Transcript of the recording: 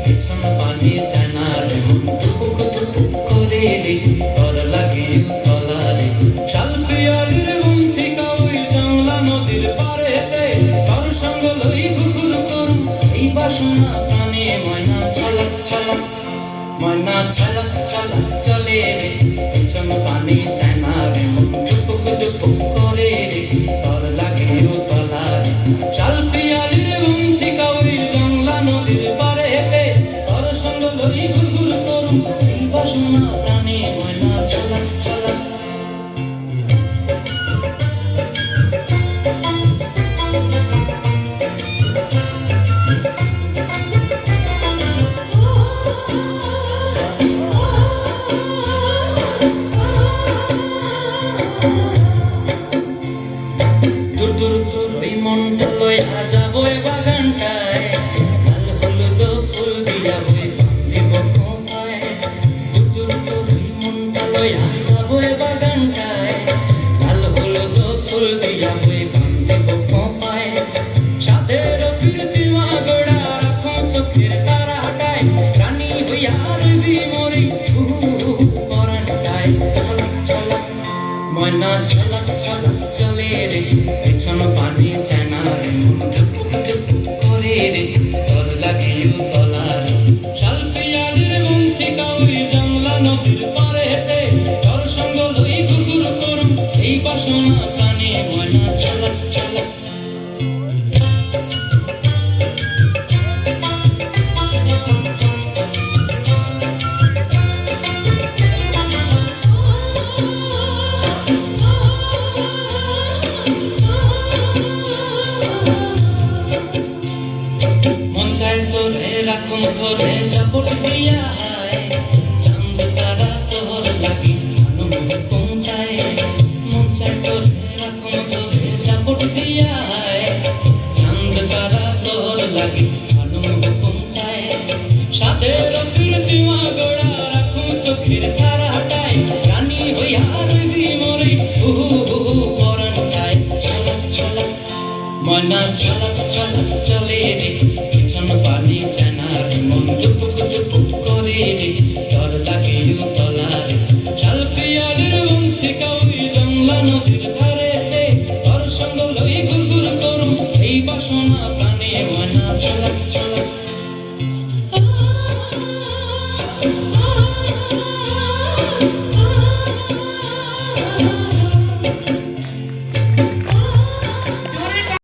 পিছন পানি চায় না রে মন টুপুক টুপুক করে রে তোর লাগে উতলা রে শাল পিয়ালির বন্ধিকা ওই জংলা নদীর পারেতে তোর সঙ্গ লই ঘুঘুর করুম এই বাসনা প্রাণে ময়না ছলক ছলক ময়না ছলক ছলক চলে রে পিছন পানি চায় না রে মন টুপুক টুপুক করে রে তোর লাগে উতলা রে শাল পিয়ালির বন্ধিকা ওই জংলা নদীর পারেতে তোর সঙ্গ লই ঘুঘুর করুম এই বাসনা প্রাণে ময়না ছলক ছলক দূর দূর তোর ওই মনটা লইয়া যাবো এ বাগানটায় লাল হলুদ ফুল দিয়া বই বান্ধিব খোঁপায় দূর দূর তোর ওই মনটা লইয়া যাবো এ বাগানটায় লাল হলুদ ফুল দিয়া বই বান্ধিব খোঁপায় সাধের কীর্তিমা গোড়া রাখো চোখের তারা হাটায় রানী হইয়া রইবি মরি পরানটায় ছলক ছলক ময়না ছলক ছলক চলে রে পিছন পানি চায় না রে মন টুপুক টুপুক করে রে তোর লাগে উতলা রে শাল পিয়ালির বন্ধিকা ওই জংলা নদীর পারেতে তোর সঙ্গ লই ঘুরঘুর করুম এই বাসনা প্রাণে ময়না ছলক ছলক তোরে রাখুম ধরে ঝাপট দিয়া হায় চাঁদ তারা তোর লাগি মানুষ কোনটায় মন চায় তোরে রাখুম ধরে ঝাপট দিয়া হায় চাঁদ তারা তোর লাগি মানুষ কোনটায় সাধের কীর্তিমা গোড়া রাখুম চোখের তারা হাটায় রানী হইয়া রইবি মরি পরানটায় ছলক ছলক ময়না ছলক ছলক চলে রে পিছন পানি চায় না রে মন টুপুক টুপুক করে রে তোর লাগে উতলা রে শাল পিয়ালির বন্ধিকা ওই জংলা নদীর ধারেতে তোর সঙ্গ লই ঘুরঘুর করুম এই বাসনা প্রাণে ময়না ছলক ছলক